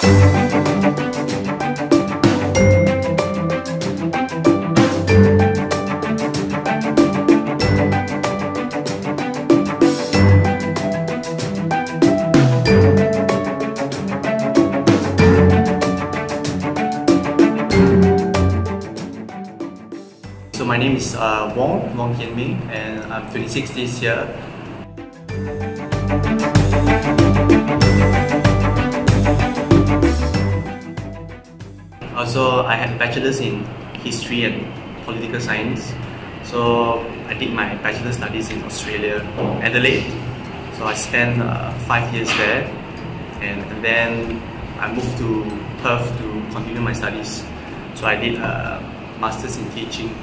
So my name is Wong and I'm 26 this year. Also, I had a bachelor's in history and political science. So I did my bachelor studies in Australia, Adelaide. So I spent 5 years there, and then I moved to Perth to continue my studies. So I did a master's in teaching.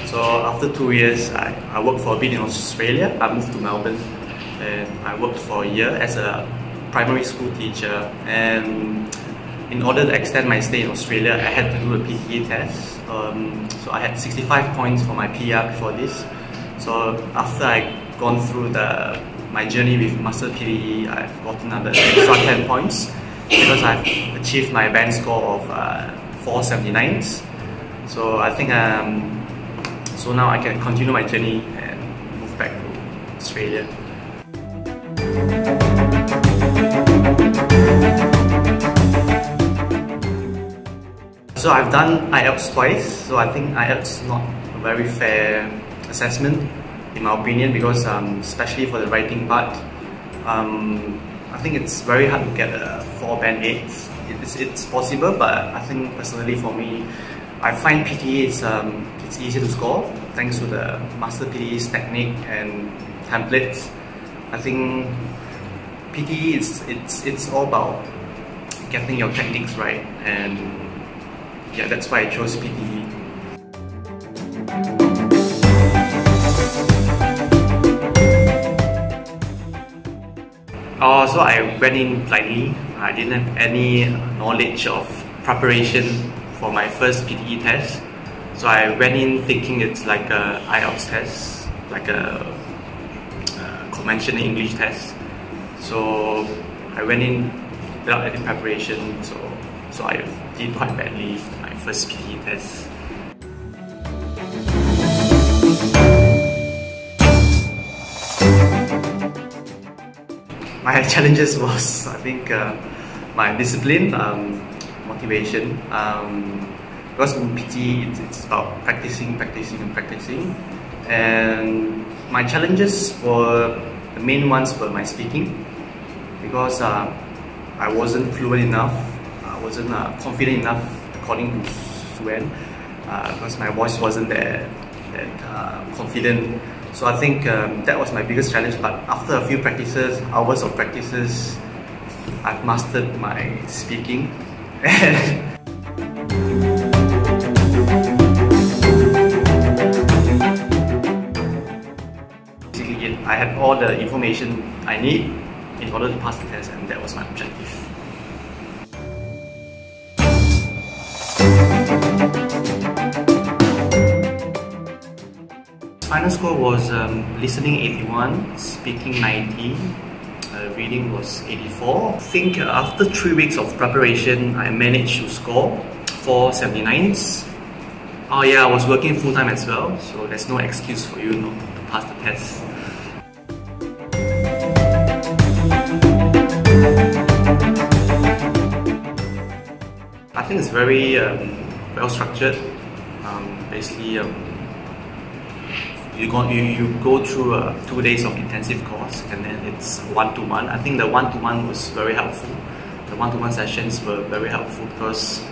So after 2 years, I worked for a bit in Australia. I moved to Melbourne and I worked for a year as a primary school teacher. And in order to extend my stay in Australia, I had to do a PTE test. So I had 65 points for my PR before this. So after I gone through my journey with Master PTE, I've gotten another extra 10 points because I've achieved my band score of 479's. So I think so now I can continue my journey and move back to Australia. So I've done IELTS twice, so I think IELTS is not a very fair assessment in my opinion, because especially for the writing part, I think it's very hard to get a 4 band 8s. It's possible, but I think personally for me, I find PTE it's easier to score thanks to the Master PTE's technique and templates. I think PTE it's all about getting your techniques right, and yeah, that's why I chose PTE. So I went in blindly. I didn't have any knowledge of preparation for my first PTE test. So I went in thinking it's like a IELTS test, like a conventional English test. So I went in without any preparation. So I did quite badly my first PTE test. My challenges was, I think, my discipline, motivation. Because in PTE it's about practicing. And my challenges were, the main ones were my speaking, because I wasn't fluent enough, I wasn't confident enough according to Suen, because my voice wasn't that confident. So I think that was my biggest challenge, but after a few practices, hours of practices, I've mastered my speaking. Basically, I had all the information I need in order to pass the test, and that was my objective. Final score was listening 81, speaking 90, reading was 84. I think after 3 weeks of preparation, I managed to score 479's. Oh yeah, I was working full time as well, so there's no excuse for you not to pass the test. I think it's very well structured. Basically, you go through 2 days of intensive course, and then it's one-to-one. I think the one-to-one was very helpful. The one-to-one sessions were very helpful because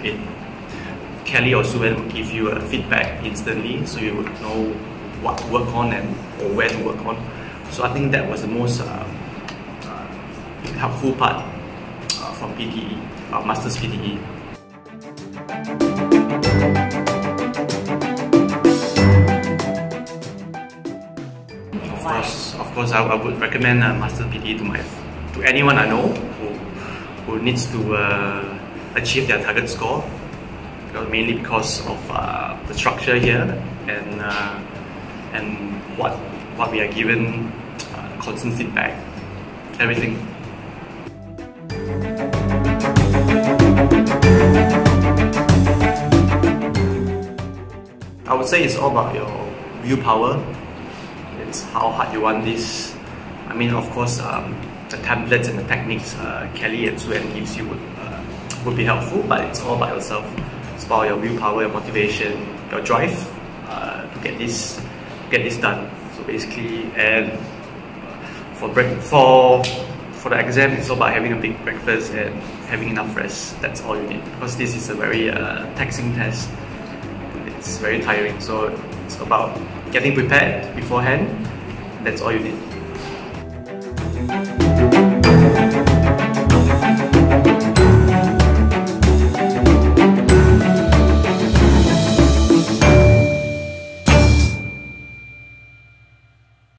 Kelly or Suen would give you feedback instantly, so you would know what to work on or where to work on. So I think that was the most helpful part from PTE, Master's PTE. Of course, I would recommend Master PTE to anyone I know who needs to achieve their target score, mainly because of the structure here and what we are given, constant feedback, everything. would say it's all about your willpower. It's how hard you want this. I mean, of course, the templates and the techniques Kelly and Suen gives you would be helpful, but it's all about yourself. It's about your willpower, your motivation, your drive to get this done. So basically, and for the exam, it's all about having a big breakfast and having enough rest. That's all you need, because this is a very taxing test. It's very tiring, so it's about getting prepared beforehand. That's all you need.